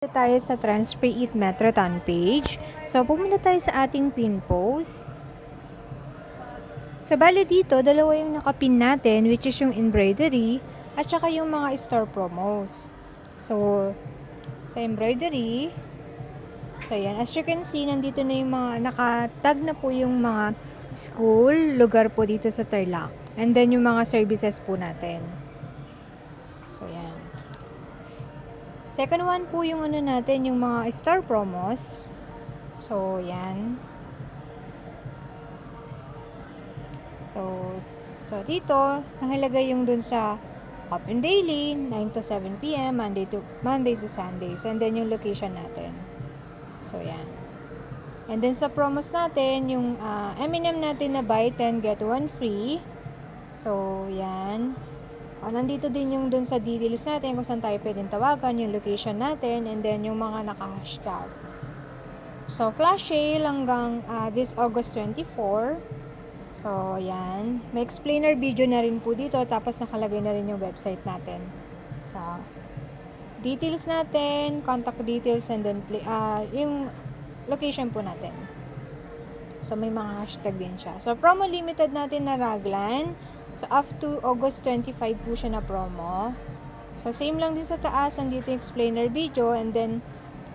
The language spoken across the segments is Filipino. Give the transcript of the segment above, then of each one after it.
Tayo sa Transfer It Metroton page. So, pumunta tayo sa ating pin post. So, bali dito, dalawa yung nakapin natin, which is yung embroidery at saka yung mga store promos. So, sa embroidery, so yan, as you can see, nandito na yung mga, nakatag na po yung mga school, lugar po dito sa Tarlac. And then yung mga services po natin. So, yan. Second one po yung ano natin, yung mga store promos. So, yan. So dito, nakalagay yung dun sa Open Daily, 9 to 7 p.m., Monday to Sundays. And then yung location natin. So, yan. And then sa promos natin, yung M&M natin na buy 10, get 1 free. So, yan. Nandito din yung dun sa details natin kung saan tayo pwedeng tawagan, yung location natin, and then yung mga naka-hashtag. So, flash sale hanggang this August 24. So, yan. May explainer video na rin po dito, tapos nakalagay na rin yung website natin. So, details natin, contact details, and then yung location po natin. So, may mga hashtag din siya. So, promo limited natin na raglan. So, up to August 25 po siya na promo. So, same lang din sa taas, nandito yung explainer video, and then,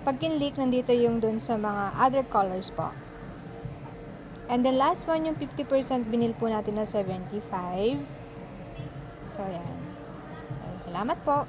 pag kinlik, nandito yung dun sa mga other colors po. And then, last one, yung 50% binil po natin na 75. So, yan. So, salamat po.